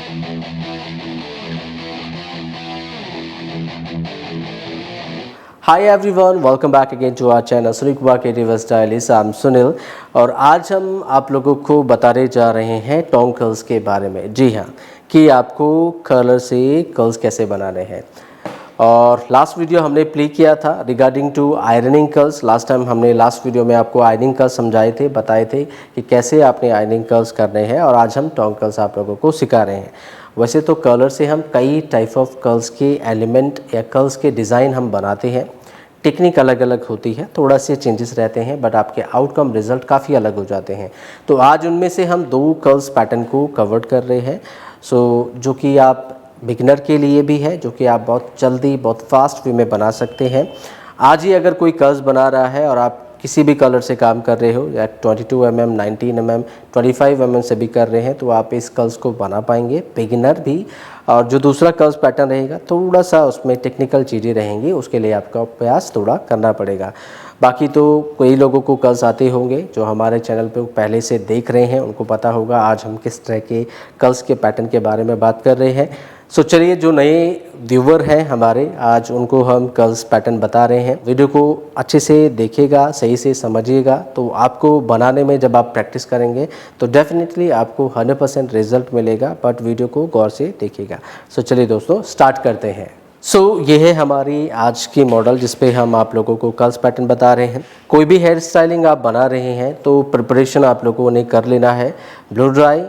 Hi everyone, welcome back again to our channel Sunil Kumar creative stylist. I am Sunil और आज हम आप लोगों को बताने जा रहे हैं टोंग कर्ल्स के बारे में। जी हाँ, कि आपको कर्लर से कर्ल्स कैसे बनाने हैं। और लास्ट वीडियो हमने प्ले किया था regarding to ironing curls. Last time हमने लास्ट वीडियो में आपको आयरनिंग कर्ल्स समझाए थे, बताए थे कि कैसे आपने आयरनिंग कर्ल्स करने हैं, और आज हम टोंग कर्ल्स आप लोगों को सिखा रहे हैं। वैसे तो कर्लर से हम कई टाइप ऑफ कर्ल्स के एलिमेंट या कर्ल्स के डिज़ाइन हम बनाते हैं। टेक्निक अलग अलग होती है, थोड़ा से चेंजेस रहते हैं, बट आपके आउटकम रिजल्ट काफ़ी अलग हो जाते हैं। तो आज उनमें से हम 2 कर्ल्स पैटर्न को कवर कर रहे हैं। जो कि आप बिगिनर के लिए भी है, जो कि आप बहुत जल्दी बहुत फास्ट वे में बना सकते हैं। आज ही अगर कोई कर्ल्स बना रहा है और आप किसी भी कलर से काम कर रहे हो, या 22 mm, 19 mm, 25 mm से भी कर रहे हैं, तो आप इस कर्ल्स को बना पाएंगे, बिगिनर भी। और जो दूसरा कर्ल्स पैटर्न रहेगा थोड़ा सा उसमें टेक्निकल चीज़ें रहेंगी, उसके लिए आपका प्रयास थोड़ा करना पड़ेगा। बाकी तो कई लोगों को कर्ल्स आते होंगे जो हमारे चैनल पे पहले से देख रहे हैं, उनको पता होगा आज हम किस तरह के कर्ल्स के पैटर्न के बारे में बात कर रहे हैं। चलिए, जो नए व्यूवर हैं हमारे, आज उनको हम कर्ल्स पैटर्न बता रहे हैं। वीडियो को अच्छे से देखिएगा, सही से समझिएगा, तो आपको बनाने में जब आप प्रैक्टिस करेंगे तो डेफिनेटली आपको 100% रिजल्ट मिलेगा, बट वीडियो को गौर से देखिएगा। चलिए दोस्तों, स्टार्ट करते हैं। ये है हमारी आज की मॉडल जिस पे हम आप लोगों को कर्ल्स पैटर्न बता रहे हैं। कोई भी हेयर स्टाइलिंग आप बना रहे हैं तो प्रिपरेशन आप लोगों ने कर लेना है। ब्लो ड्राई,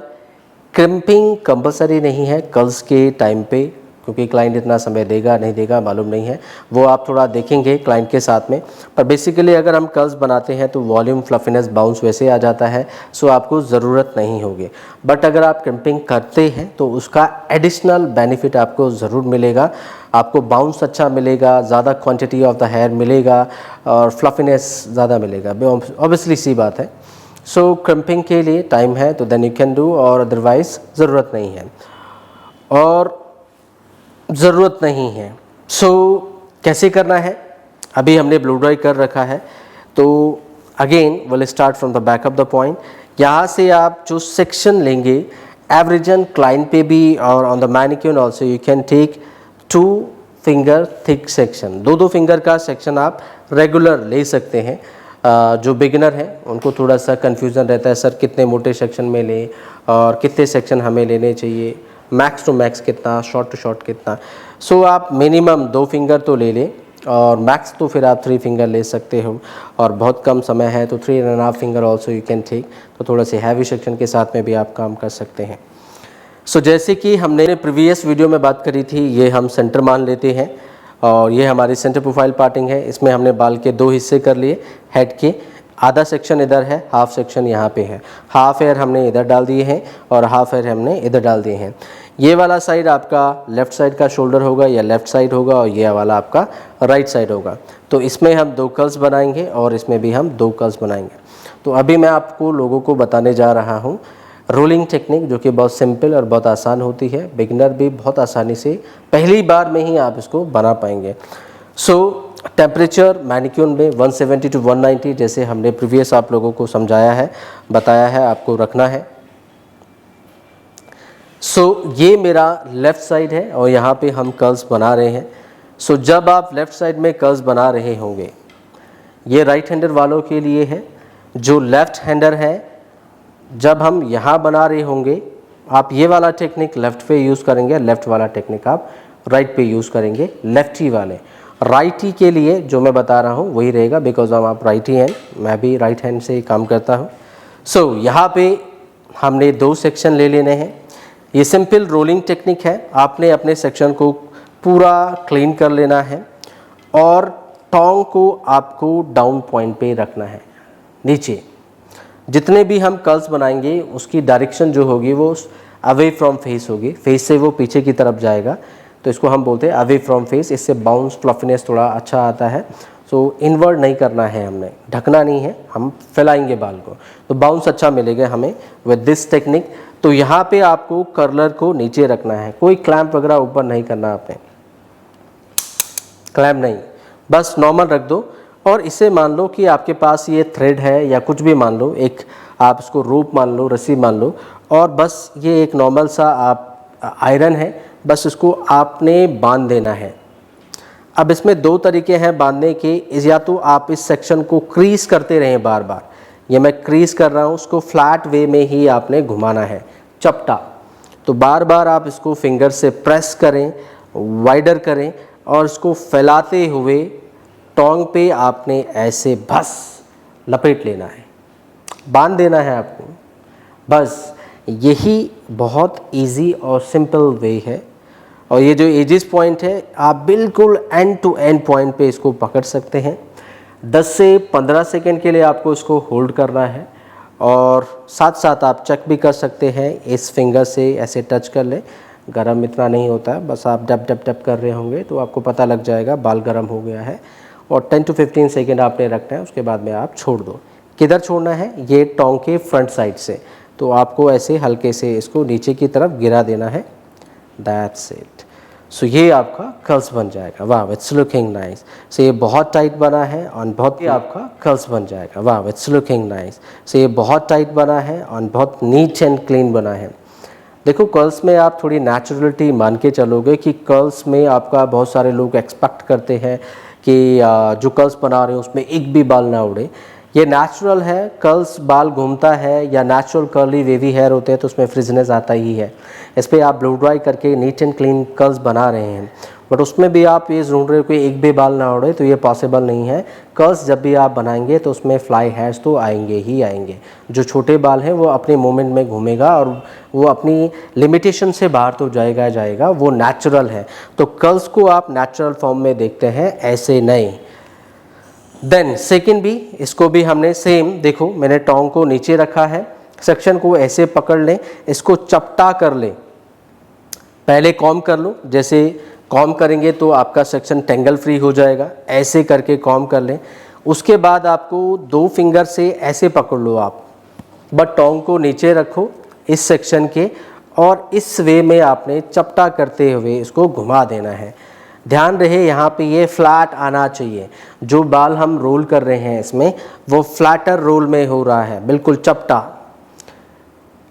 क्रिम्पिंग कंपलसरी नहीं है कर्ल्स के टाइम पे, क्योंकि क्लाइंट इतना समय देगा नहीं देगा मालूम नहीं है, वो आप थोड़ा देखेंगे क्लाइंट के साथ में। पर बेसिकली अगर हम कर्ल्स बनाते हैं तो वॉल्यूम, फ्लफीनेस, बाउंस वैसे आ जाता है, आपको ज़रूरत नहीं होगी। बट अगर आप क्रिम्पिंग करते हैं तो उसका एडिशनल बेनिफिट आपको ज़रूर मिलेगा। आपको बाउंस अच्छा मिलेगा, ज़्यादा क्वांटिटी ऑफ द हेयर मिलेगा और फ्लफीनेस ज़्यादा मिलेगा, ऑब्वियसली सी बात है। क्रिम्पिंग के लिए टाइम है तो देन यू कैन डू, और अदरवाइज ज़रूरत नहीं है। और ज़रूरत नहीं है। कैसे करना है, अभी हमने ब्लो ड्राई कर रखा है, तो again will start from the back of the point. यहाँ से आप जो सेक्शन लेंगे एवरेजन क्लाइंट पे भी और on the mannequin also you can take 2 finger thick section. 2 finger का सेक्शन आप रेगुलर ले सकते हैं। जो बिगिनर हैं उनको थोड़ा सा कन्फ्यूज़न रहता है, सर कितने मोटे सेक्शन में लें और कितने सेक्शन हमें लेने चाहिए, मैक्स टू मैक्स कितना, शॉर्ट टू शॉर्ट कितना। आप मिनिमम 2 फिंगर तो ले लें, और मैक्स तो फिर आप 3 फिंगर ले सकते हो, और बहुत कम समय है तो 3.5 finger also you can take. तो थोड़ा से हैवी सेक्शन के साथ में भी आप काम कर सकते हैं। जैसे कि हमने प्रीवियस वीडियो में बात करी थी, ये हम सेंटर मान लेते हैं, और ये हमारी सेंटर प्रोफाइल पार्टिंग है। इसमें हमने बाल के 2 हिस्से कर लिए। हेड के आधा सेक्शन इधर है, हाफ सेक्शन यहाँ पे है। हाफ एयर हमने इधर डाल दिए हैं और हाफ एयर हमने इधर डाल दिए हैं। ये वाला साइड आपका लेफ़्ट साइड का शोल्डर होगा या लेफ़्ट साइड होगा, और ये वाला आपका राइट साइड होगा। तो इसमें हम 2 कर्ल्स बनाएंगे और इसमें भी हम 2 कर्ल्स बनाएंगे। तो अभी मैं आपको लोगों को बताने जा रहा हूँ रोलिंग टेक्निक, जो कि बहुत सिंपल और बहुत आसान होती है। बिगिनर भी बहुत आसानी से पहली बार में ही आप इसको बना पाएंगे। टेम्परेचर मैनिक्यून में 170 to 190, जैसे हमने प्रीवियस आप लोगों को समझाया है, बताया है, आपको रखना है। ये मेरा लेफ़्ट साइड है और यहाँ पे हम कर्ल्स बना रहे हैं। जब आप लेफ़्ट साइड में कर्ल्स बना रहे होंगे, ये राइट हैंडर वालों के लिए है। जो लेफ़्ट हैंडर है, जब हम यहाँ बना रहे होंगे, आप ये वाला टेक्निक लेफ़्ट पे यूज़ करेंगे, लेफ़्ट वाला टेक्निक आप राइट पे यूज़ करेंगे। लेफ्टी वाले राइटी के लिए जो मैं बता रहा हूँ वही रहेगा, बिकॉज आप राइटी हैं, मैं भी राइट हैंड से काम करता हूँ। यहाँ पे हमने 2 सेक्शन ले लेने हैं। ये सिंपल रोलिंग टेक्निक है। आपने अपने सेक्शन को पूरा क्लीन कर लेना है, और टोंग को आपको डाउन पॉइंट पे रखना है, नीचे। जितने भी हम कर्ल्स बनाएंगे उसकी डायरेक्शन जो होगी वो अवे फ्रॉम फेस होगी, फेस से वो पीछे की तरफ जाएगा, तो इसको हम बोलते हैं अवे फ्रॉम फेस। इससे बाउंस, फ्लफीनेस थोड़ा अच्छा आता है। इनवर्ड नहीं करना है, हमने ढकना नहीं है, हम फैलाएंगे बाल को, तो बाउंस अच्छा मिलेगा हमें विद दिस टेक्निक। तो यहाँ पे आपको कर्लर को नीचे रखना है, कोई क्लैंप वगैरह ऊपर नहीं करना, आपने क्लैंप नहीं, बस नॉर्मल रख दो। और इसे मान लो कि आपके पास ये थ्रेड है या कुछ भी मान लो, एक आप इसको रोप मान लो, रस्सी मान लो, और बस ये एक नॉर्मल सा आप आयरन है, बस इसको आपने बांध देना है। अब इसमें दो तरीके हैं बांधने के, या तो आप इस सेक्शन को क्रीज करते रहें बार बार, ये मैं क्रीज कर रहा हूँ, उसको फ्लैट वे में ही आपने घुमाना है, चपटा। तो बार बार आप इसको फिंगर से प्रेस करें, वाइडर करें और इसको फैलाते हुए टोंग पे आपने ऐसे बस लपेट लेना है, बांध देना है आपको। बस यही बहुत इजी और सिंपल वे है। और ये जो एजिस पॉइंट है आप बिल्कुल एंड टू एंड पॉइंट पे इसको पकड़ सकते हैं। 10 से 15 सेकेंड के लिए आपको इसको होल्ड करना है और साथ साथ आप चेक भी कर सकते हैं, इस फिंगर से ऐसे टच कर ले, गरम इतना नहीं होता है, बस आप डप डप डप कर रहे होंगे तो आपको पता लग जाएगा बाल गरम हो गया है। और 10 to 15 सेकेंड आपने रखना है, उसके बाद में आप छोड़ दो। किधर छोड़ना है, ये टोंग के फ्रंट साइड से, तो आपको ऐसे हल्के से इसको नीचे की तरफ गिरा देना है। That's it. सो ये आपका कर्ल्स बन जाएगा। वाह, इट्स लुकिंग नाइस। सो ये बहुत टाइट बना है और बहुत ही आपका कर्ल्स बन जाएगा। वाह, इट्स लुकिंग नाइस। सो ये बहुत टाइट बना है और बहुत नीट एंड क्लीन बना है। देखो, कर्ल्स में आप थोड़ी नेचुरलिटी मान के चलोगे कि कर्ल्स में आपका बहुत सारे लोग एक्सपेक्ट करते हैं कि जो कर्ल्स बना रहे हैं उसमें एक भी बाल ना उड़े। ये नेचुरल है, कर्ल्स बाल घूमता है या नेचुरल कर्ली वेवी हेयर होते हैं तो उसमें फ्रिजनेस आता ही है। इस पर आप ब्लो ड्राई करके नीट एंड क्लीन कर्ल्स बना रहे हैं, बट उसमें भी आप ये ढूंढ रहे हो कि एक भी बाल ना उड़े, तो ये पॉसिबल नहीं है। कर्ल्स जब भी आप बनाएंगे तो उसमें फ्लाई हेयर्स तो आएंगे ही आएंगे। जो छोटे बाल हैं वो अपने मोमेंट में घूमेगा और वो अपनी लिमिटेशन से बाहर तो जाएगा, वो नेचुरल है। तो कर्ल्स को आप नेचुरल फॉर्म में देखते हैं, ऐसे नहीं। देन सेकेंड भी, इसको भी हमने सेम, देखो मैंने टोंग को नीचे रखा है, सेक्शन को ऐसे पकड़ लें, इसको चपटा कर लें, पहले कॉम्ब कर लो। जैसे कॉम्ब करेंगे तो आपका सेक्शन टेंगल फ्री हो जाएगा, ऐसे करके कॉम्ब कर लें। उसके बाद आपको 2 फिंगर से ऐसे पकड़ लो आप, बट टोंग को नीचे रखो इस सेक्शन के और इस वे में आपने चपटा करते हुए इसको घुमा देना है। ध्यान रहे यहाँ पे ये फ्लैट आना चाहिए। जो बाल हम रोल कर रहे हैं इसमें वो फ्लैटर रोल में हो रहा है, बिल्कुल चपटा।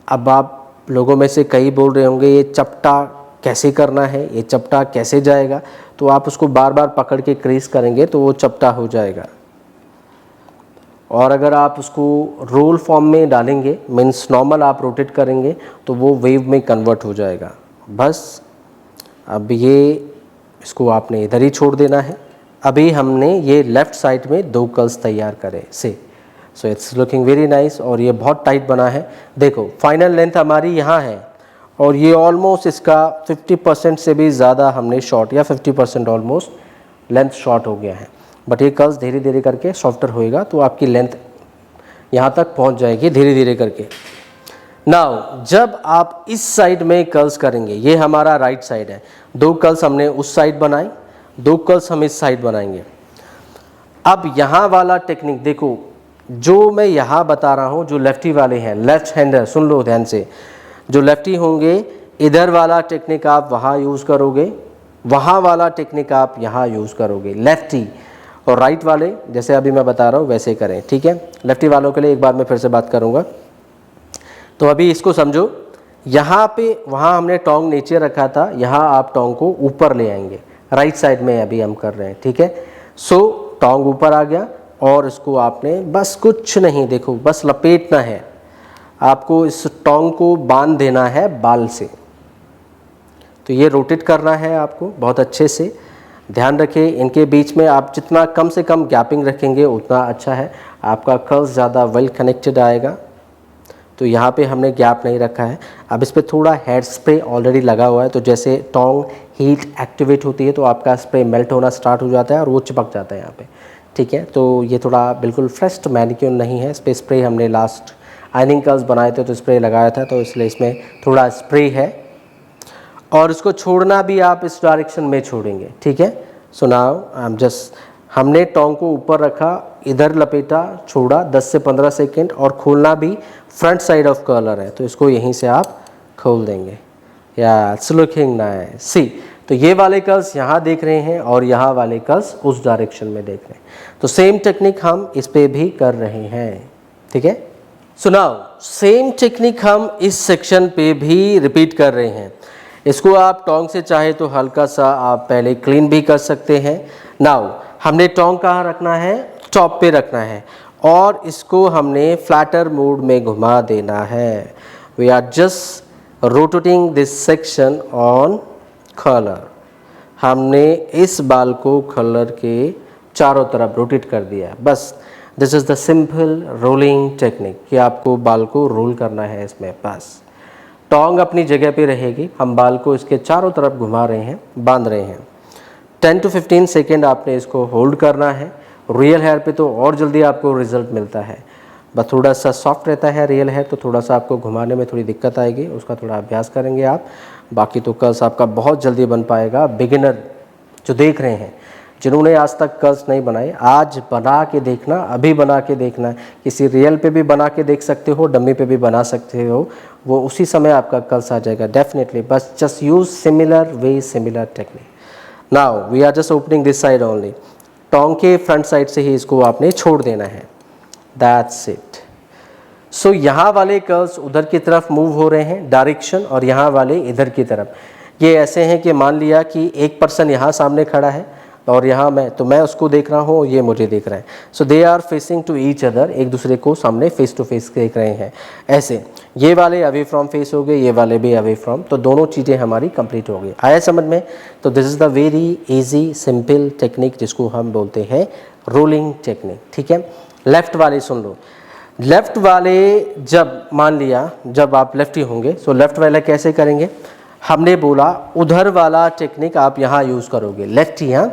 अब आप लोगों में से कई बोल रहे होंगे ये चपटा कैसे करना है, ये चपटा कैसे जाएगा, तो आप उसको बार बार पकड़ के क्रीज करेंगे तो वो चपटा हो जाएगा। और अगर आप उसको रोल फॉर्म में डालेंगे, मीन्स नॉर्मल आप रोटेट करेंगे, तो वो वेव में कन्वर्ट हो जाएगा। बस अब ये इसको आपने इधर ही छोड़ देना है। अभी हमने ये लेफ़्ट साइड में 2 कर्ल्स तैयार करे से। So it's looking very nice और ये बहुत टाइट बना है। देखो फाइनल लेंथ हमारी यहाँ है और ये ऑलमोस्ट इसका 50% से भी ज़्यादा हमने शॉर्ट, या 50% ऑलमोस्ट लेंथ शॉर्ट हो गया है। बट ये कर्ल्स धीरे धीरे करके सॉफ्टर होएगा तो आपकी लेंथ यहाँ तक पहुँच जाएगी धीरे धीरे करके। नाउ जब आप इस साइड में कर्ल्स करेंगे, ये हमारा राइट साइड है, 2 कर्ल्स हमने उस साइड बनाए, 2 कर्ल्स हम इस साइड बनाएंगे। अब यहाँ वाला टेक्निक देखो, जो मैं यहाँ बता रहा हूँ, जो लेफ्टी वाले हैं, लेफ्ट हैंडर, सुन लो ध्यान से, जो लेफ्टी होंगे इधर वाला टेक्निक आप वहाँ यूज़ करोगे, वहाँ वाला टेक्निक आप यहाँ यूज़ करोगे, लेफ्टी। और राइट वाले जैसे अभी मैं बता रहा हूँ वैसे करें, ठीक है। लेफ्टी वालों के लिए एक बार मैं फिर से बात करूँगा। तो अभी इसको समझो, यहाँ पे वहाँ हमने टोंग नीचे रखा था, यहाँ आप टोंग को ऊपर ले आएंगे, राइट साइड में अभी हम कर रहे हैं, ठीक है। सो टोंग ऊपर आ गया और इसको आपने बस कुछ नहीं, देखो बस लपेटना है आपको, इस टोंग को बांध देना है बाल से। तो ये रोटेट करना है आपको बहुत अच्छे से। ध्यान रखें इनके बीच में आप जितना कम से कम गैपिंग रखेंगे उतना अच्छा है, आपका कर्ल्स ज़्यादा वेल कनेक्टेड आएगा। तो यहाँ पे हमने गैप नहीं रखा है। अब इस पर थोड़ा हेयर स्प्रे ऑलरेडी लगा हुआ है, तो जैसे टोंग हीट एक्टिवेट होती है तो आपका स्प्रे मेल्ट होना स्टार्ट हो जाता है और वो चिपक जाता है यहाँ पे, ठीक है। तो ये थोड़ा बिल्कुल फ्रेश मैनिक्योर नहीं है, इस पर स्प्रे हमने लास्ट आइनिंग कर्ल्स बनाए थे तो स्प्रे लगाया था, तो इसलिए इसमें थोड़ा स्प्रे है। और इसको छोड़ना भी आप इस डायरेक्शन में छोड़ेंगे, ठीक है। So now I am just, हमने टोंग को ऊपर रखा, इधर लपेटा, छोड़ा 10 से 15 सेकेंड, और खोलना भी फ्रंट साइड ऑफ कर्लर है तो इसको यहीं से आप खोल देंगे। या इट्स लुकिंग नाइस। सी, तो ये वाले कर्ल्स यहाँ देख रहे हैं और यहाँ वाले कर्ल्स उस डायरेक्शन में देख रहे हैं, तो सेम टेक्निक हम इस पे भी कर रहे हैं, ठीक है। सो नाउ सेम टेक्निक हम इस सेक्शन पे भी रिपीट कर रहे हैं। इसको आप टोंग से चाहे तो हल्का सा आप पहले क्लीन भी कर सकते हैं। नाउ हमने टोंग कहाँ रखना है, टॉप पे रखना है और इसको हमने फ्लैटर मोड में घुमा देना है। We are just rotating this section on colour. हमने इस बाल को कलर के चारों तरफ रोटेट कर दिया, बस। This is the simple rolling technique कि आपको बाल को रोल करना है इसमें, बस। टोंग अपनी जगह पे रहेगी, हम बाल को इसके चारों तरफ घुमा रहे हैं, बांध रहे हैं। 10 to 15 सेकेंड आपने इसको होल्ड करना है। रियल हेयर पे तो और जल्दी आपको रिजल्ट मिलता है, बस थोड़ा सा सॉफ्ट रहता है रियल हेयर, तो थोड़ा सा आपको घुमाने में थोड़ी दिक्कत आएगी, उसका थोड़ा अभ्यास करेंगे आप। बाकी तो कर्ल्स आपका बहुत जल्दी बन पाएगा। बिगिनर जो देख रहे हैं, जिन्होंने आज तक कर्ल्स नहीं बनाए, आज बना के देखना, अभी बना के देखना। किसी रियल पे भी बना के देख सकते हो, डम्मी पे भी बना सकते हो, वो उसी समय आपका कर्ल्स आ जाएगा डेफिनेटली। बस just use similar way, similar technique. Now we are just opening this side only. Tong के फ्रंट साइड से ही इसको आपने छोड़ देना है, दैट्स इट। सो यहाँ वाले कर्ल्स उधर की तरफ मूव हो रहे हैं डायरेक्शन, और यहाँ वाले इधर की तरफ। ये ऐसे हैं कि मान लिया कि एक पर्सन यहाँ सामने खड़ा है और यहाँ मैं उसको देख रहा हूँ, ये मुझे देख रहा है। So they are facing to each other, एक दूसरे को सामने फेस टू फेस देख रहे हैं। ऐसे ये वाले अवे फ्रॉम फेस हो गए, ये वाले भी अवे फ्रॉम, तो दोनों चीज़ें हमारी कंप्लीट हो गई। आया समझ में? तो this is the very easy simple technique जिसको हम बोलते हैं रोलिंग टेक्निक। ठीक है, लेफ्ट वाले सुन लो। लेफ्ट वाले जब मान लिया जब आप लेफ्टी होंगे, सो लेफ्ट वाला कैसे करेंगे? हमने बोला उधर वाला टेक्निक आप यहाँ यूज़ करोगे, लेफ्टी। हाँ,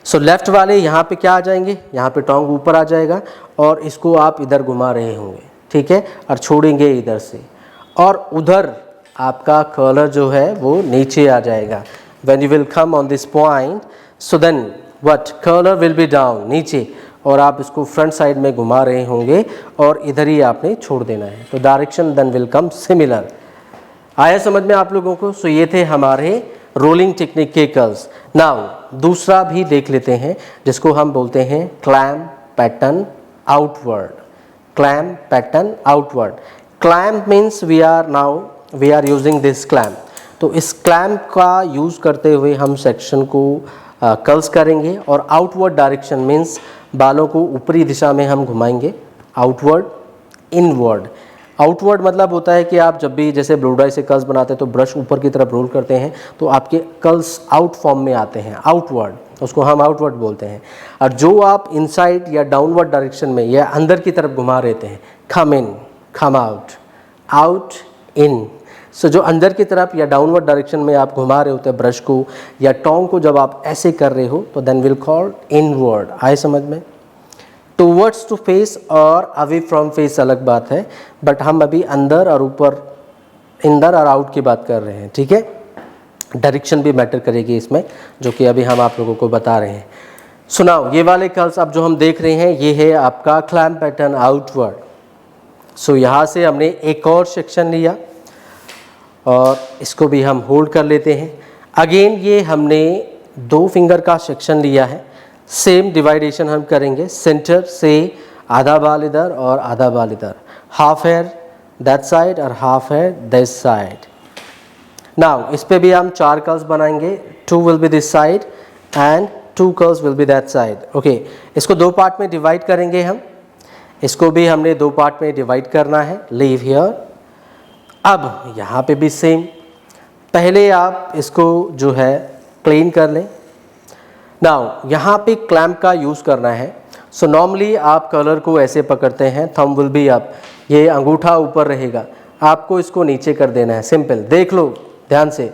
सो लेफ्ट वाले यहाँ पे क्या आ जाएंगे, यहाँ पे टोंग ऊपर आ जाएगा और इसको आप इधर घुमा रहे होंगे, ठीक है, और छोड़ेंगे इधर से, और उधर आपका कर्लर जो है वो नीचे आ जाएगा। When you will come on this point, so then what, curler will be down, नीचे, और आप इसको फ्रंट साइड में घुमा रहे होंगे और इधर ही आपने छोड़ देना है। तो direction then will come similar. आया समझ में आप लोगों को? सो ये थे हमारे रोलिंग टेक्निक के कर्ल्स। नाउ दूसरा भी देख लेते हैं जिसको हम बोलते हैं clamp pattern outward. Clamp pattern outward. Clamp means we are using this clamp. तो इस क्लैम्प का यूज़ करते हुए हम सेक्शन को कर्ल्स करेंगे, और आउटवर्ड डायरेक्शन मीन्स बालों को ऊपरी दिशा में हम घुमाएंगे। Outward, inward. आउटवर्ड मतलब होता है कि आप जब भी जैसे ब्लो ड्राई से कर्ल्स बनाते हैं तो ब्रश ऊपर की तरफ रोल करते हैं तो आपके कर्ल्स आउट फॉर्म में आते हैं, आउटवर्ड, उसको हम आउटवर्ड बोलते हैं। और जो आप इनसाइड या डाउनवर्ड डायरेक्शन में या अंदर की तरफ घुमा रहे थे, कम इन, कम आउट, आउट इन। सो जो अंदर की तरफ या डाउनवर्ड डायरेक्शन में आप घुमा रहे होते हैं ब्रश को या टोंग को, जब आप ऐसे कर रहे हो तो देन विल कॉल इनवर्ड। आए समझ में? टूवर्ड्स टू फेस और अवे फ्रॉम फेस अलग बात है, बट हम अभी अंदर और ऊपर, इंदर और आउट की बात कर रहे हैं, ठीक है। डायरेक्शन भी मैटर करेगी इसमें, जो कि अभी हम आप लोगों को बता रहे हैं। सुनाओ, ये वाले कर्ल्स अब जो हम देख रहे हैं ये है आपका क्लैम्प पैटर्न आउटवर्ड। सो यहाँ से हमने एक और सेक्शन लिया और इसको भी हम होल्ड कर लेते हैं। अगेन ये हमने 2 फिंगर का सेक्शन लिया है, सेम डिवाइडेशन हम करेंगे। सेंटर से आधा बाल इधर और आधा बाल इधर, हाफ हेयर दैट साइड और half hair this side. Now इस पे भी हम 4 कर्ल्स बनाएंगे, 2 will be this side and 2 curls will be that side. Okay, इसको 2 पार्ट में डिवाइड करेंगे हम। इसको भी हमने 2 पार्ट में डिवाइड करना है, लीव हियर। अब यहाँ पे भी सेम, पहले आप इसको जो है क्लीन कर लें। नाउ यहाँ पे क्लैम्प का यूज़ करना है। सो नॉर्मली आप कलर को ऐसे पकड़ते हैं, थंब विल बी अप, ये अंगूठा ऊपर रहेगा, आपको इसको नीचे कर देना है। सिंपल, देख लो ध्यान से,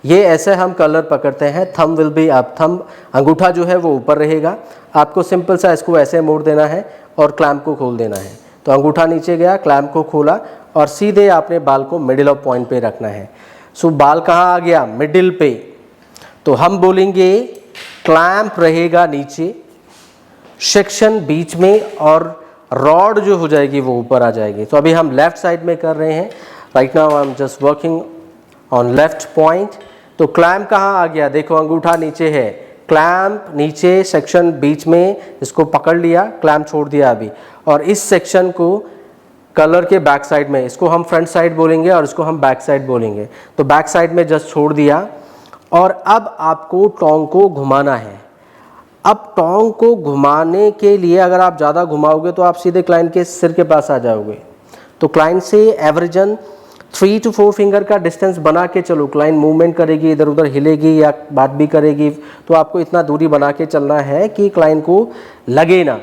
ये ऐसे हम कलर पकड़ते हैं, thumb will be up, thumb अंगूठा जो है वो ऊपर रहेगा, आपको सिंपल सा इसको ऐसे मोड़ देना है और क्लैम्प को खोल देना है। तो अंगूठा नीचे गया, क्लैम्प को खोला और सीधे आपने बाल को मिडिल ऑफ पॉइंट पे रखना है। सो बाल कहाँ आ गया? मिडिल पे। तो हम बोलेंगे क्लैम्प रहेगा नीचे, सेक्शन बीच में, और रॉड जो हो जाएगी वो ऊपर आ जाएगी। तो अभी हम लेफ्ट साइड में कर रहे हैं। Right now I am just working on left point. तो क्लैम्प कहाँ आ गया? देखो अंगूठा नीचे है, क्लैम्प नीचे, सेक्शन बीच में, इसको पकड़ लिया, क्लैम्प छोड़ दिया अभी, और इस सेक्शन को कलर के बैक साइड में, इसको हम फ्रंट साइड बोलेंगे और इसको हम बैक साइड बोलेंगे। तो बैक साइड में जस्ट छोड़ दिया और अब आपको टोंग को घुमाना है। अब टोंग को घुमाने के लिए अगर आप ज़्यादा घुमाओगे तो आप सीधे क्लाइंट के सिर के पास आ जाओगे। तो क्लाइंट से एवरेजन 3 to 4 फिंगर का डिस्टेंस बना के चलो। क्लाइंट मूवमेंट करेगी, इधर उधर हिलेगी या बात भी करेगी, तो आपको इतना दूरी बना के चलना है कि क्लाइंट को लगे ना।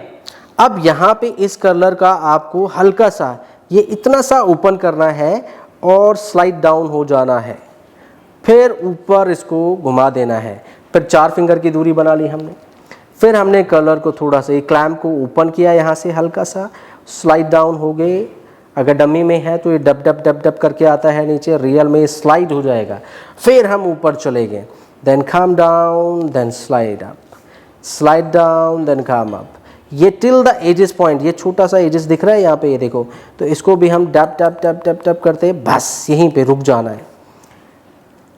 अब यहाँ पे इस कलर का आपको हल्का सा ये इतना सा ओपन करना है और स्लाइड डाउन हो जाना है, फिर ऊपर इसको घुमा देना है। फिर 4 फिंगर की दूरी बना ली हमने। फिर हमने कलर को थोड़ा सा क्लैम्प को ओपन किया, यहाँ से हल्का सा स्लाइड डाउन हो गए। अगर डमी में है तो ये डब डब डब डब करके आता है नीचे, रियल में स्लाइड हो जाएगा। फिर हम ऊपर चले गए, then come down, then slide up, slide down, then come up. ये टिल द एजेस पॉइंट, ये छोटा सा एजेस दिख रहा है यहाँ पे, ये देखो, तो इसको भी हम dub dub dub dub dub करते हैं, बस यहीं पे रुक जाना है।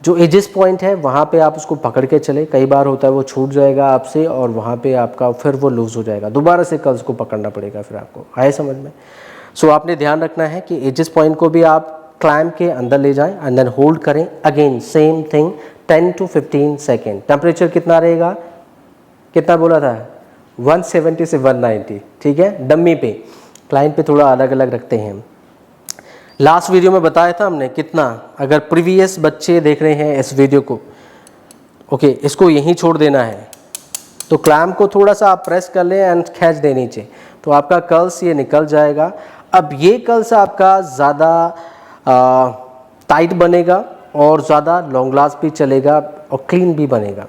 जो एजेस पॉइंट है वहाँ पे आप उसको पकड़ के चले। कई बार होता है वो छूट जाएगा आपसे और वहाँ पे आपका फिर वो लूज हो जाएगा, दोबारा से कर्ल्स को पकड़ना पड़ेगा फिर आपको। आए समझ में? सो आपने ध्यान रखना है कि एजेस पॉइंट को भी आप क्लैम्प के अंदर ले जाएं एंड देन होल्ड करें। Again same thing 10 to 15 second. Temperature कितना रहेगा, कितना बोला था, 170 से 190, ठीक है। डम्मी पे, क्लाइंट पे थोड़ा अलग अलग रखते हैं। लास्ट वीडियो में बताया था हमने कितना, अगर प्रीवियस बच्चे देख रहे हैं इस वीडियो को, ओके, इसको यहीं छोड़ देना है। तो क्लैम्प को थोड़ा सा आप प्रेस कर लें एंड खींच दे नीचे, तो आपका कर्ल्स ये निकल जाएगा। अब ये कर्ल्स आपका ज़्यादा टाइट बनेगा और ज़्यादा लॉन्ग लास्ट भी चलेगा और क्लीन भी बनेगा,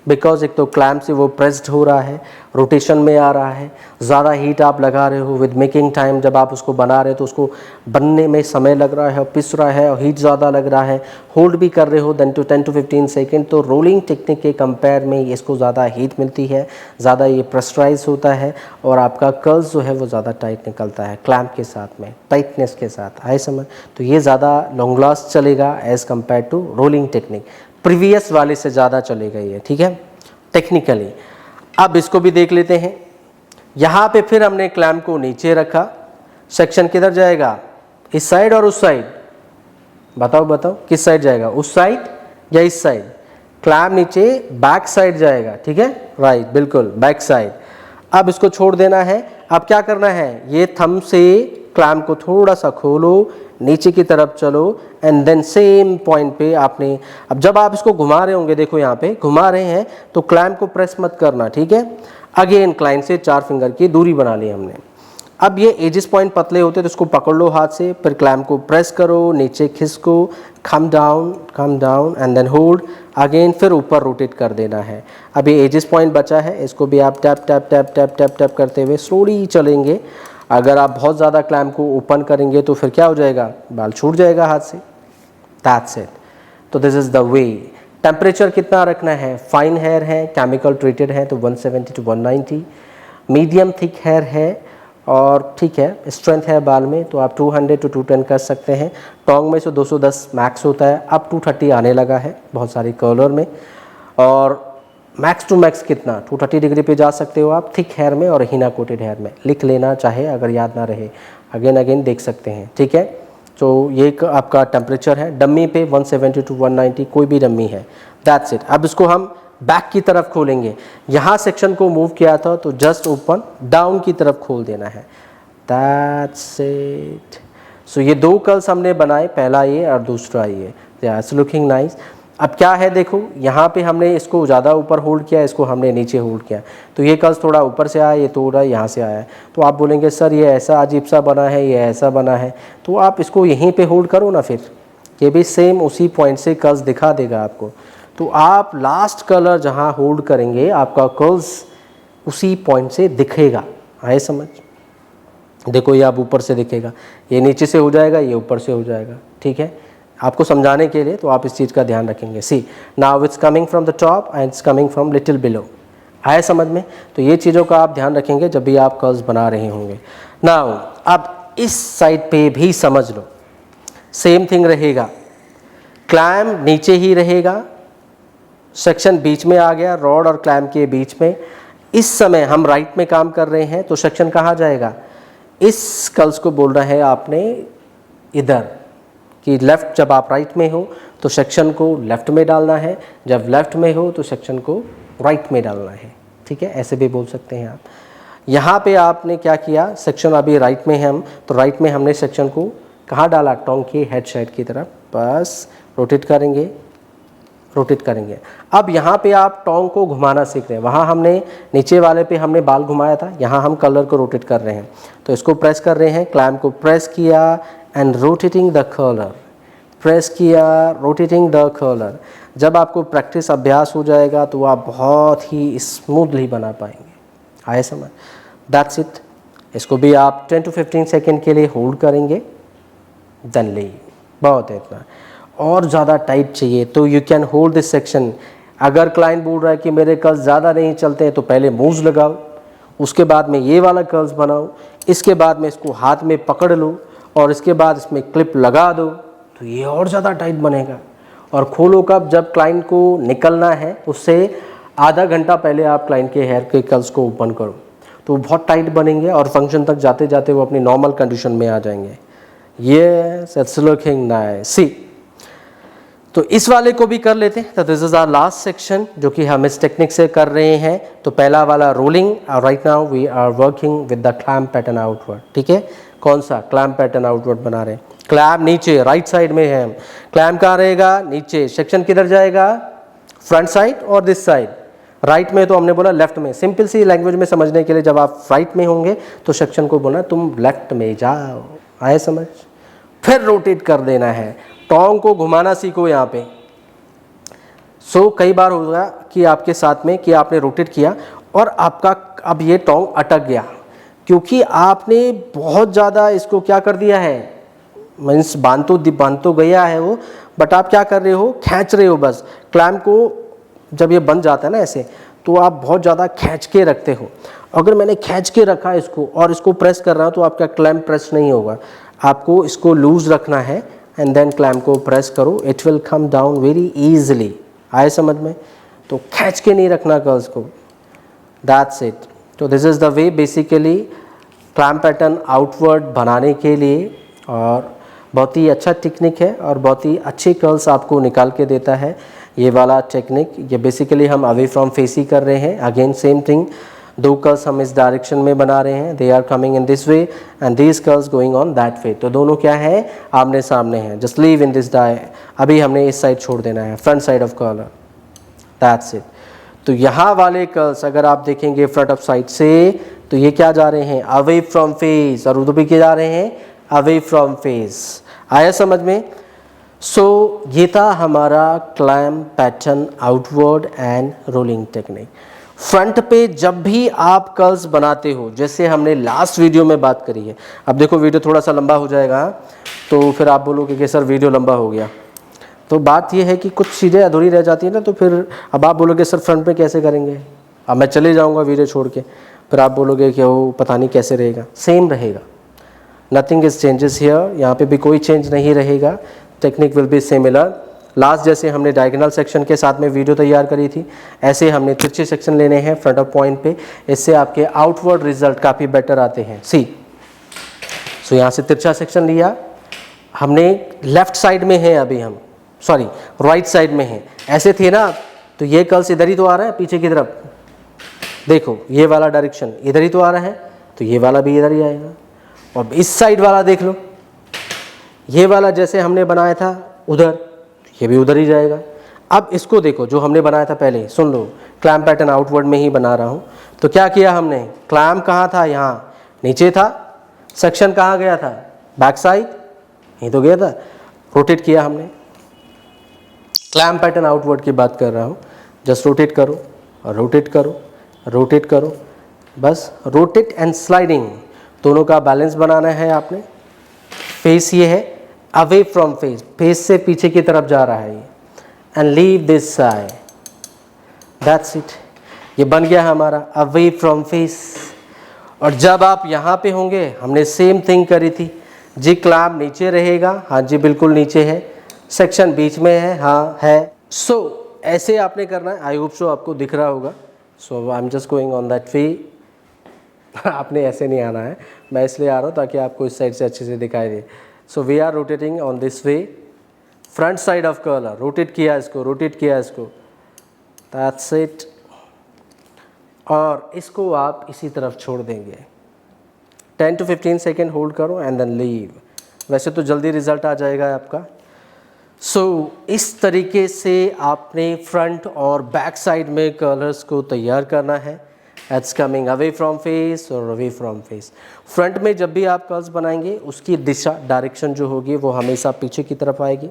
बिकॉज एक तो क्लैम्प से वो प्रेस्ड हो रहा है, रोटेशन में आ रहा है, ज़्यादा हीट आप लगा रहे हो विद मेकिंग टाइम। जब आप उसको बना रहे हो तो उसको बनने में समय लग रहा है और पिस रहा है और हीट ज़्यादा लग रहा है, होल्ड भी कर रहे हो देन 10 to 15 सेकेंड। तो रोलिंग टेक्निक के कंपेयर में इसको ज़्यादा हीट मिलती है, ज़्यादा ये प्रेशराइज होता है और आपका कर्ल्स जो है वो ज़्यादा टाइट निकलता है क्लैम्प के साथ में, टाइटनेस के साथ। आए समझ? तो ये ज़्यादा लॉन्ग लास्ट चलेगा as compare to rolling technique, previous वाले से ज़्यादा चलेगा ये, ठीक है, टेक्निकली। अब इसको भी देख लेते हैं। यहाँ पे फिर हमने क्लैम्प को नीचे रखा, सेक्शन किधर जाएगा, इस साइड और उस साइड, बताओ बताओ किस साइड जाएगा, उस साइड या इस साइड? क्लैम्प नीचे बैक साइड जाएगा, ठीक है, राइट, बिल्कुल बैक साइड। अब इसको छोड़ देना है। अब क्या करना है, ये थंब से क्लैम्प को थोड़ा सा खोलो, नीचे की तरफ चलो एंड देन सेम पॉइंट पे आपने, अब जब आप इसको घुमा रहे होंगे, देखो यहाँ पे घुमा रहे हैं तो क्लैम्प को प्रेस मत करना, ठीक है। अगेन क्लाइंट से 4 फिंगर की दूरी बना ली हमने। अब ये एजेस पॉइंट पतले होते तो इसको पकड़ लो हाथ से, फिर क्लैम्प को प्रेस करो, नीचे खिसको, come down and then hold again, फिर ऊपर रोटेट कर देना है। अब ये एजेस पॉइंट बचा है, इसको भी आप tap tap tap tap tap tap करते हुए स्लोली चलेंगे। अगर आप बहुत ज़्यादा क्लैम्प को ओपन करेंगे तो फिर क्या हो जाएगा, बाल छूट जाएगा हाथ से, दैट्स इट। तो this is the way. Temperature कितना रखना है, फाइन हेयर है, केमिकल ट्रीटेड है तो 170 to 190, मीडियम थिक हेयर है और ठीक है स्ट्रेंथ है बाल में तो आप 200 to 210 कर सकते हैं। टोंग में से 210 मैक्स होता है, अब 230 आने लगा है बहुत सारी कर्लर में। और मैक्स टू मैक्स कितना, 230 डिग्री पे जा सकते हो आप थिक हेयर में और हीना कोटेड हेयर में। लिख लेना चाहे अगर याद ना रहे, अगेन देख सकते हैं, ठीक है। तो ये आपका टेम्परेचर है। डम्मी पे 170 to 190 कोई भी डम्मी है, दैट्स इट। अब इसको हम बैक की तरफ खोलेंगे। यहाँ सेक्शन को मूव किया था तो जस्ट ओपन डाउन की तरफ खोल देना है, दैट्स इट। सो ये 2 कर्ल्स हमने बनाए, पहला ये और दूसरा ये, इट्स लुकिंग नाइस। अब क्या है देखो, यहाँ पे हमने इसको ज़्यादा ऊपर होल्ड किया, इसको हमने नीचे होल्ड किया, तो ये कर्ल्स थोड़ा ऊपर से आया, ये थोड़ा यहाँ से आया है। तो आप बोलेंगे सर ये ऐसा अजीब सा बना है, ये ऐसा बना है, तो आप इसको यहीं पे होल्ड करो ना, फिर ये भी सेम उसी पॉइंट से कर्ल्स दिखा देगा आपको। तो आप लास्ट कलर जहाँ होल्ड करेंगे आपका कर्ल्स उसी पॉइंट से दिखेगा। आए समझ? देखो ये आप ऊपर से दिखेगा, ये नीचे से हो जाएगा, ये ऊपर से हो जाएगा, ठीक है, आपको समझाने के लिए। तो आप इस चीज़ का ध्यान रखेंगे। See now it's coming from the top and it's coming from little below. आए समझ में? तो ये चीज़ों का आप ध्यान रखेंगे जब भी आप कर्ल्स बना रहे होंगे। नाउ अब इस साइड पे भी समझ लो, सेम थिंग रहेगा, क्लैम्प नीचे ही रहेगा, सेक्शन बीच में आ गया, रॉड और क्लैम्प के बीच में। इस समय हम राइट में काम कर रहे हैं तो सेक्शन कहाँ जाएगा, इस कर्ल्स को बोल रहा है आपने इधर कि लेफ़्ट, जब आप राइट में हो तो सेक्शन को लेफ़्ट में डालना है, जब लेफ़्ट में हो तो सेक्शन को राइट में डालना है। ठीक है, ऐसे भी बोल सकते हैं आप। यहाँ पे आपने क्या किया, सेक्शन अभी राइट में है हम, तो राइट में हमने सेक्शन को कहाँ डाला, टोंग की हेड साइड की तरफ, बस रोटेट करेंगे, रोटेट करेंगे। अब यहाँ पे आप टोंग को घुमाना सीख रहे हैं, वहाँ हमने नीचे वाले पे हमने बाल घुमाया था, यहाँ हम कलर को रोटेट कर रहे हैं। तो इसको प्रेस कर रहे हैं, क्लैम्प को प्रेस किया and rotating the colour, press किया, रोटेटिंग द कलर। जब आपको प्रैक्टिस अभ्यास हो जाएगा तो आप बहुत ही स्मूथली बना पाएंगे। आए समझ? That's it. इसको भी आप 10 to 15 सेकेंड के लिए होल्ड करेंगे, देन लीव। बहुत है इतना। और ज़्यादा टाइट चाहिए तो you can hold this section. अगर क्लाइंट बोल रहा है कि मेरे कर्ल्स ज़्यादा नहीं चलते हैं तो पहले मूव्स लगाओ, उसके बाद में ये वाला कर्ल्स बनाओ, इसके बाद में इसको हाथ में पकड़ लो और इसके बाद इसमें क्लिप लगा दो, तो ये और ज़्यादा टाइट बनेगा। और खोलो कब, जब क्लाइंट को निकलना है उससे आधा घंटा पहले आप क्लाइंट के हेयर के कर्ल्स को ओपन करो, तो वो बहुत टाइट बनेंगे और फंक्शन तक जाते जाते वो अपनी नॉर्मल कंडीशन में आ जाएंगे। Yes, it's looking nice. See, तो इस वाले को भी कर लेते हैं। तो this is our last section जो कि हम इस टेक्निक से कर रहे हैं। तो पहला वाला रोलिंग, और right now we are working with the clamp pattern outward. ठीक है, कौन सा क्लैम्प पैटर्न आउटवर्ड बना रहे हैं। क्लैम्प नीचे राइट साइड में है, क्लैम्प कहाँ रहेगा, नीचे। सेक्शन किधर जाएगा, फ्रंट साइड और दिस साइड। राइट में तो हमने बोला लेफ्ट में। सिंपल सी लैंग्वेज में समझने के लिए, जब आप राइट में होंगे तो सेक्शन को बोलना तुम लेफ्ट में जाओ। आए समझ? फिर रोटेट कर देना है, टोंग को घुमाना सीखो यहाँ पे। सो कई बार होगा कि आपके साथ में कि आपने रोटेट किया और आपका अब ये टोंग अटक गया, क्योंकि आपने बहुत ज़्यादा इसको क्या कर दिया है, मीन्स बांध तो गया है वो, बट आप क्या कर रहे हो, खींच रहे हो बस। क्लैम्प को जब ये बंद जाता है ना ऐसे, तो आप बहुत ज़्यादा खींच के रखते हो। अगर मैंने खींच के रखा इसको और इसको प्रेस कर रहा हूँ तो आपका क्लैम्प प्रेस नहीं होगा। आपको इसको लूज रखना है एंड देन क्लैम्प को प्रेस करो, it will come down very easily. आए समझ में? तो खींच के नहीं रखना कर्ल्स को, दैट्स इट। तो this is the way basically clamp pattern outward बनाने के लिए, और बहुत ही अच्छा टेक्निक है और बहुत ही अच्छे कर्ल्स आपको निकाल के देता है ये वाला टेक्निक। ये बेसिकली हम अवे फ्रॉम फेस ही कर रहे हैं। अगेन सेम थिंग, दो कर्ल्स हम इस डायरेक्शन में बना रहे हैं, they are coming in this way and these curls going on that way. तो दोनों क्या है, आमने सामने हैं। Just leave in this die, अभी हमने इस साइड छोड़ देना है, front side of curl, that's it. तो यहाँ वाले कर्ल्स अगर आप देखेंगे फ्रंट ऑफ साइड से, तो ये क्या जा रहे हैं, अवे फ्रॉम फेस, और उधर भी क्या जा रहे हैं, अवे फ्रॉम फेस। आया समझ में? सो ये था हमारा clamp pattern outward and rolling technique. Front पे जब भी आप कर्ल्स बनाते हो, जैसे हमने लास्ट वीडियो में बात करी है, अब देखो वीडियो थोड़ा सा लंबा हो जाएगा तो फिर आप बोलोगे कि सर वीडियो लंबा हो गया। तो बात ये है कि कुछ चीज़ें अधूरी रह जाती हैं ना, तो फिर अब आप बोलोगे सर फ्रंट पे कैसे करेंगे, अब मैं चले जाऊँगा वीडियो छोड़ के, फिर आप बोलोगे कि वो पता नहीं कैसे रहेगा। सेम रहेगा, नथिंग इज चेंजेस हियर, यहाँ पे भी कोई चेंज नहीं रहेगा, technique will be similar. Last जैसे हमने डायगोनल सेक्शन के साथ में वीडियो तैयार करी थी, ऐसे हमने तिरछे सेक्शन लेने हैं फ्रंट ऑफ पॉइंट पे, इससे आपके आउटवर्ड रिजल्ट काफ़ी बेटर आते हैं। सी, सो यहाँ से तिरछा सेक्शन लिया हमने, लेफ्ट साइड में है अभी हम, सॉरी राइट साइड में है, ऐसे थे ना, तो ये कर्ल्स इधर ही तो आ रहा है पीछे की तरफ, देखो ये वाला डायरेक्शन इधर ही तो आ रहा है, तो ये वाला भी इधर ही आएगा। और इस साइड वाला देख लो, ये वाला जैसे हमने बनाया था उधर, ये भी उधर ही जाएगा। अब इसको देखो जो हमने बनाया था पहले, सुन लो, क्लैम्प पैटर्न आउटवर्ड में ही बना रहा हूँ। तो क्या किया हमने, क्लैम्प कहाँ था, यहाँ नीचे था, सेक्शन कहाँ गया था, बैक साइड, यहीं तो गया था, रोटेट किया हमने। क्लैम्प पैटर्न आउटवर्ड की बात कर रहा हूँ, जस्ट रोटेट करो और रोटेट करो, रोटेट करो, बस रोटेट एंड स्लाइडिंग दोनों का बैलेंस बनाना है आपने। फेस ये है अवे फ्रॉम फेस, फेस से पीछे की तरफ जा रहा है ये, and leave this side, that's it. ये बन गया हमारा अवे फ्रॉम फेस। और जब आप यहाँ पे होंगे, हमने सेम थिंग करी थी जी, क्लैम्प नीचे रहेगा, हाँ जी बिल्कुल नीचे है, सेक्शन बीच में है, हाँ है। सो ऐसे आपने करना है, आई होप सो आपको दिख रहा होगा। So I am just going on that way, आपने ऐसे नहीं आना है, मैं इसलिए आ रहा हूँ ताकि आपको इस साइड से अच्छे से दिखाई दे। So we are rotating on this way, front side of curler, rotate किया इसको, रोटेट किया इसको, दैट्स इट। और इसको आप इसी तरफ छोड़ देंगे, 10 to 15 सेकेंड होल्ड करो एंड देन लीव। वैसे तो जल्दी रिजल्ट आ जाएगा आपका। सो इस तरीके से आपने फ्रंट और बैक साइड में कलर्स को तैयार करना है। It's coming away from face और अवे फ्रॉम फेस। फ्रंट में जब भी आप कर्ल्स बनाएंगे उसकी दिशा, डायरेक्शन जो होगी वो हमेशा पीछे की तरफ आएगी।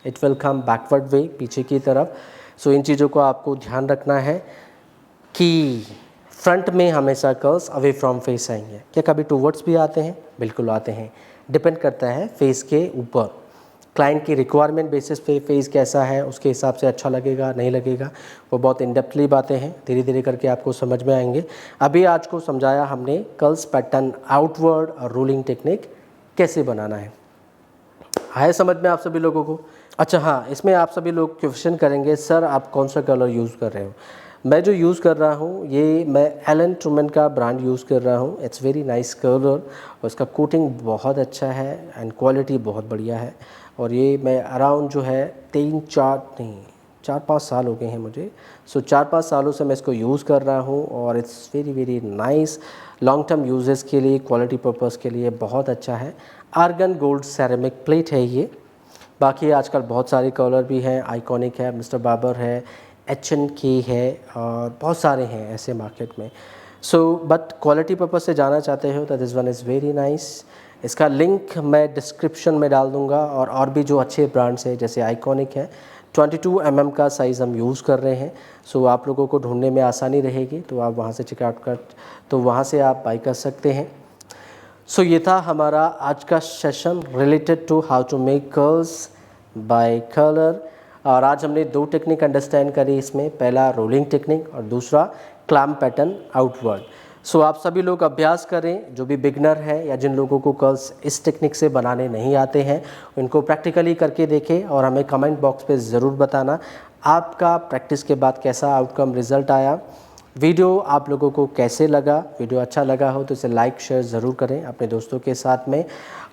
इट विल कम बैकवर्ड वे, पीछे की तरफ। सो इन चीज़ों को आपको ध्यान रखना है कि फ्रंट में हमेशा कर्ल्स अवे फ्रॉम फेस आएंगे। क्या कभी टूवर्ड्स भी आते हैं? बिल्कुल आते हैं, डिपेंड करता है फेस के ऊपर। क्लाइंट की रिक्वायरमेंट बेसिस पे फेस कैसा है उसके हिसाब से अच्छा लगेगा नहीं लगेगा, वो बहुत इनडेप्थली बातें हैं, धीरे धीरे करके आपको समझ में आएंगे। अभी आज को समझाया हमने कर्ल्स पैटर्न आउटवर्ड और रोलिंग टेक्निक कैसे बनाना है। आया समझ में आप सभी लोगों को? अच्छा हाँ, इसमें आप सभी लोग क्वेश्चन करेंगे सर आप कौन सा कलर यूज़ कर रहे हो। मैं जो यूज़ कर रहा हूँ ये मैं एलन ट्रूमन का ब्रांड यूज़ कर रहा हूँ। इट्स वेरी नाइस कलर और उसका कोटिंग बहुत अच्छा है एंड क्वालिटी बहुत बढ़िया है। और ये मैं अराउंड जो है 4-5 साल हो गए हैं मुझे। सो 4-5 सालों से मैं इसको यूज़ कर रहा हूँ और it's very very nice. Long term uses के लिए, क्वालिटी पर्पज़ के लिए बहुत अच्छा है। आर्गन गोल्ड सेरेमिक प्लेट है ये। बाकी आजकल बहुत सारे कलर भी हैं, आइकॉनिक है, मिस्टर बाबर है, H&K है और बहुत सारे हैं ऐसे मार्केट में। सो बट क्वालिटी पर्पज़ से जाना चाहते हो तो this one is very nice. इसका लिंक मैं डिस्क्रिप्शन में डाल दूंगा। और भी जो अच्छे ब्रांड्स हैं जैसे आइकॉनिक है, 22 mm का साइज़ हम यूज़ कर रहे हैं। सो आप लोगों को ढूंढने में आसानी रहेगी, तो आप वहाँ से चेकआउट कर, तो वहाँ से आप बाई कर सकते हैं। सो ये था हमारा आज का session related to how to make curls by colour. और आज हमने 2 टेक्निक अंडरस्टैंड करी इसमें, पहला रोलिंग टेक्निक और दूसरा क्लैम्प पैटर्न आउटवर्ड। सो आप सभी लोग अभ्यास करें, जो भी बिगनर है या जिन लोगों को कर्ल्स इस टेक्निक से बनाने नहीं आते हैं उनको प्रैक्टिकली करके देखें और हमें कमेंट बॉक्स पे ज़रूर बताना आपका प्रैक्टिस के बाद कैसा आउटकम रिज़ल्ट आया। वीडियो आप लोगों को कैसे लगा? वीडियो अच्छा लगा हो तो इसे लाइक शेयर ज़रूर करें अपने दोस्तों के साथ में,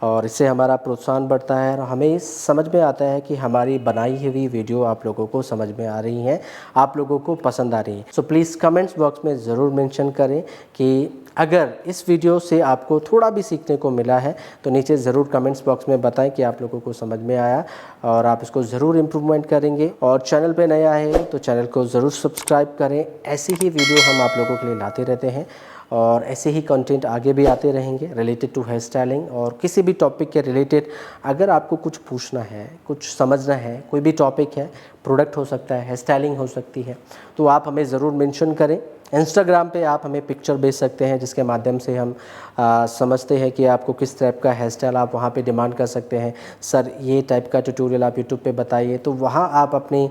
और इससे हमारा प्रोत्साहन बढ़ता है और हमें समझ में आता है कि हमारी बनाई हुई वीडियो आप लोगों को समझ में आ रही हैं, आप लोगों को पसंद आ रही है। सो प्लीज़ कमेंट्स बॉक्स में ज़रूर मेंशन करें कि अगर इस वीडियो से आपको थोड़ा भी सीखने को मिला है तो नीचे ज़रूर कमेंट्स बॉक्स में बताएं कि आप लोगों को समझ में आया और आप इसको ज़रूर इम्प्रूवमेंट करेंगे। और चैनल पे नया है तो चैनल को ज़रूर सब्सक्राइब करें। ऐसी ही वीडियो हम आप लोगों के लिए लाते रहते हैं और ऐसे ही कंटेंट आगे भी आते रहेंगे रिलेटेड टू हेयर स्टाइलिंग और किसी भी टॉपिक के रिलेटेड। अगर आपको कुछ पूछना है, कुछ समझना है, कोई भी टॉपिक है, प्रोडक्ट हो सकता है, हेयर स्टाइलिंग हो सकती है, तो आप हमें ज़रूर मेंशन करें। इंस्टाग्राम पे आप हमें पिक्चर भेज सकते हैं जिसके माध्यम से हम समझते हैं कि आपको किस टाइप का हेयर स्टाइल आप वहाँ पे डिमांड कर सकते हैं। सर ये टाइप का ट्यूटोरियल आप यूट्यूब पे बताइए, तो वहाँ आप अपनी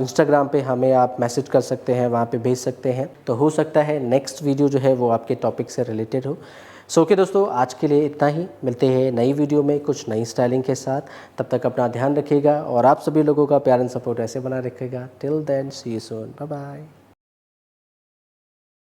इंस्टाग्राम पे हमें आप मैसेज कर सकते हैं, वहाँ पे भेज सकते हैं। तो हो सकता है नेक्स्ट वीडियो जो है वो आपके टॉपिक से रिलेटेड हो। सो ओके दोस्तों, आज के लिए इतना ही। मिलते हैं नई वीडियो में कुछ नई स्टाइलिंग के साथ। तब तक अपना ध्यान रखिएगा और आप सभी लोगों का प्यार एंड सपोर्ट ऐसे बना रखिएगा। Till then see you soon, bye bye.